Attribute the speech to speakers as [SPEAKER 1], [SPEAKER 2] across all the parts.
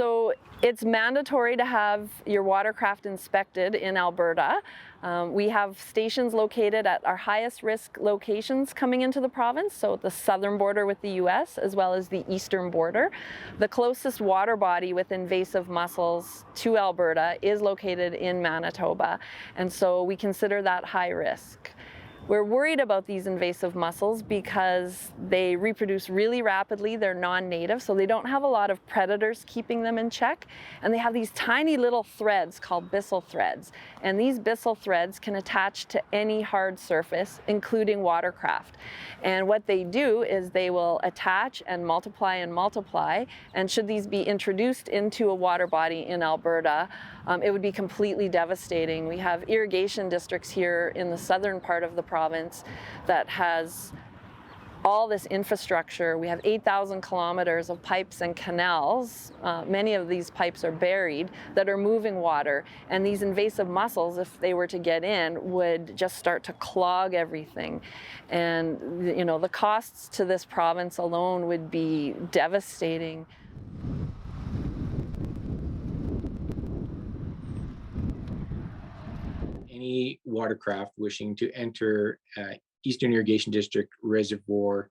[SPEAKER 1] So it's mandatory to have your watercraft inspected in Alberta. We have stations located at our highest risk locations coming into the province, so the southern border with the US as well as the eastern border. The closest water body with invasive mussels to Alberta is located in Manitoba, and so we consider that high risk. We're worried about these invasive mussels because they reproduce really rapidly. They're non-native, so they don't have a lot of predators keeping them in check. And they have these tiny little threads called byssal threads. And these byssal threads can attach to any hard surface, including watercraft. And what they do is they will attach and multiply and multiply. And should these be introduced into a water body in Alberta, it would be completely devastating. We have irrigation districts here in the southern part of the province that has all this infrastructure. We have 8,000 kilometers of pipes and canals. Many of these pipes are buried that are moving water. And these invasive mussels, if they were to get in, would just start to clog everything. And you know, the costs to this province alone would be devastating.
[SPEAKER 2] Any watercraft wishing to enter Eastern Irrigation District reservoir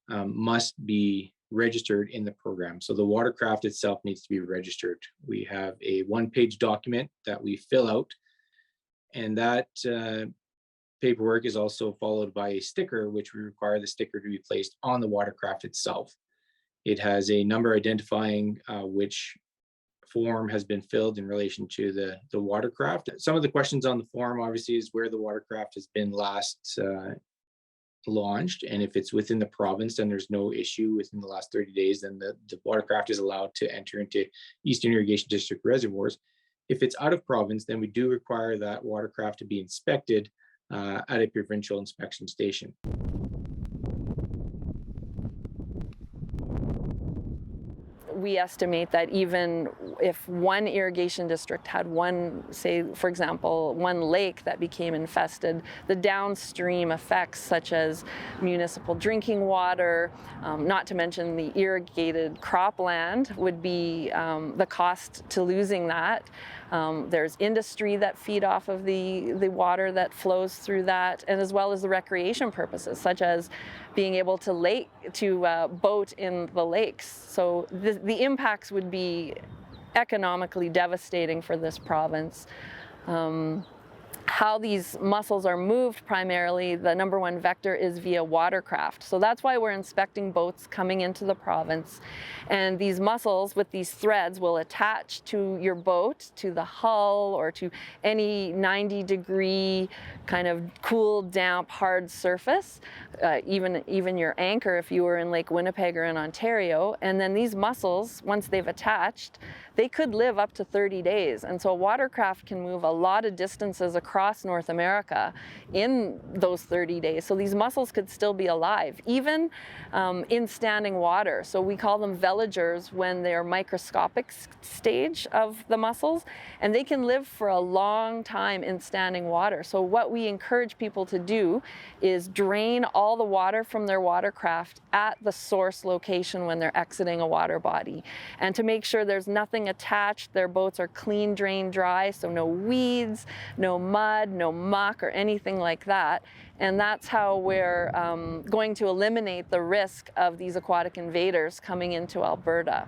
[SPEAKER 2] must be registered in the program. So the watercraft itself needs to be registered. We have a one-page document that we fill out, and that paperwork is also followed by a sticker, which we require the sticker to be placed on the watercraft itself. It has a number identifying which form has been filled in relation to the watercraft. Some of the questions on the form obviously is where the watercraft has been last launched, and if it's within the province, then there's no issue within the last 30 days, then the watercraft is allowed to enter into Eastern Irrigation District reservoirs. If it's out of province, then we do require that watercraft to be inspected at a provincial inspection station.
[SPEAKER 1] We estimate that even if one irrigation district had one, say, for example, one lake that became infested, the downstream effects such as municipal drinking water, not to mention the irrigated cropland, would be the cost to losing that. There's industry that feed off of the water that flows through that, and as well as the recreation purposes, such as being able to boat in the lakes. So the impacts would be economically devastating for this province. How these mussels are moved primarily, the number one vector is via watercraft. So that's why we're inspecting boats coming into the province. And these mussels with these threads will attach to your boat, to the hull, or to any 90-degree kind of cool, damp, hard surface, even your anchor if you were in Lake Winnipeg or in Ontario. And then these mussels, once they've attached, they could live up to 30 days. And so a watercraft can move a lot of distances across North America in those 30 days. So these mussels could still be alive, even in standing water. So we call them veligers when they're microscopic stage of the mussels, and they can live for a long time in standing water. So what we encourage people to do is drain all the water from their watercraft at the source location when they're exiting a water body, and to make sure there's nothing attached. Their boats are clean, drained, dry, so no weeds, no mud, no muck or anything like that. And that's how we're going to eliminate the risk of these aquatic invaders coming into Alberta.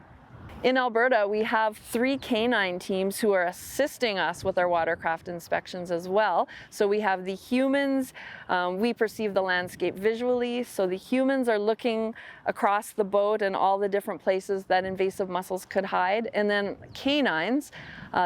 [SPEAKER 1] In Alberta, we have 3 canine teams who are assisting us with our watercraft inspections as well. So we have the humans, we perceive the landscape visually, so the humans are looking across the boat and all the different places that invasive mussels could hide. And then canines,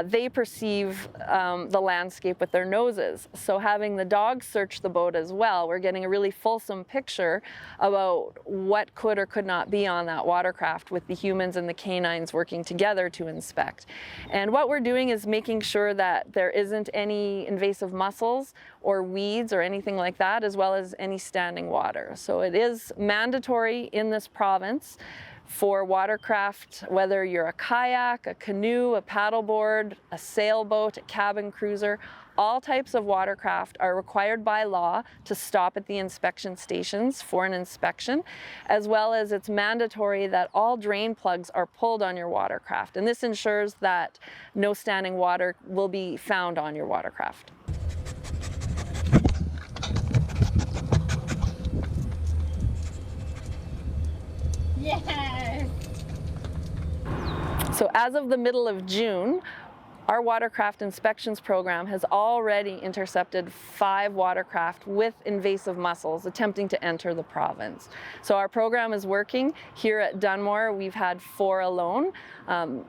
[SPEAKER 1] they perceive the landscape with their noses. So having the dogs search the boat as well, we're getting a really fulsome picture about what could or could not be on that watercraft with the humans and the canines working together to inspect. And what we're doing is making sure that there isn't any invasive mussels or weeds or anything like that, as well as any standing water. So it is mandatory in this province for watercraft, whether you're a kayak, a canoe, a paddleboard, a sailboat, a cabin cruiser, All types of watercraft are required by law to stop at the inspection stations for an inspection, as well as it's mandatory that all drain plugs are pulled on your watercraft. And this ensures that no standing water will be found on your watercraft.
[SPEAKER 3] Yes!
[SPEAKER 1] So as of the middle of June, our watercraft inspections program has already intercepted 5 watercraft with invasive mussels attempting to enter the province. So our program is working. Here at Dunmore, we've had 4 alone.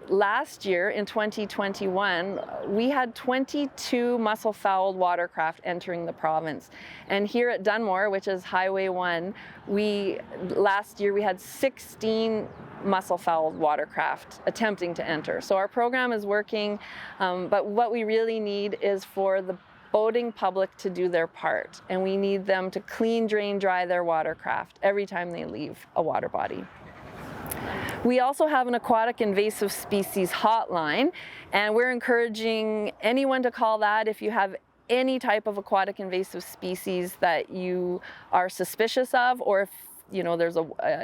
[SPEAKER 1] Last year, in 2021, we had 22 mussel-fouled watercraft entering the province. And here at Dunmore, which is Highway 1, last year we had 16 mussel-fouled watercraft attempting to enter. So our program is working, but what we really need is for the boating public to do their part, and we need them to clean, drain, dry their watercraft every time they leave a water body. We also have an aquatic invasive species hotline, and we're encouraging anyone to call that if you have any type of aquatic invasive species that you are suspicious of, or if there's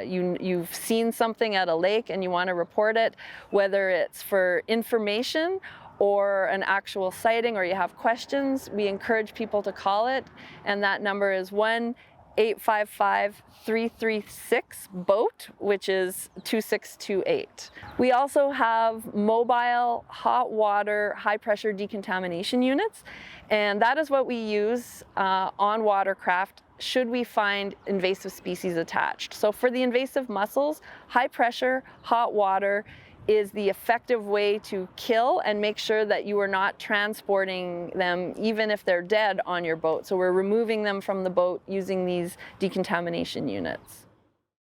[SPEAKER 1] you've seen something at a lake and you want to report it, whether it's for information or an actual sighting, or you have questions, we encourage people to call it, and that number is 1-855-336-BOAT, which is 2628. We also have mobile hot water high pressure decontamination units, and that is what we use on watercraft should we find invasive species attached. So for the invasive mussels, high pressure hot water is the effective way to kill and make sure that you are not transporting them even if they're dead on your boat. So we're removing them from the boat using these decontamination units.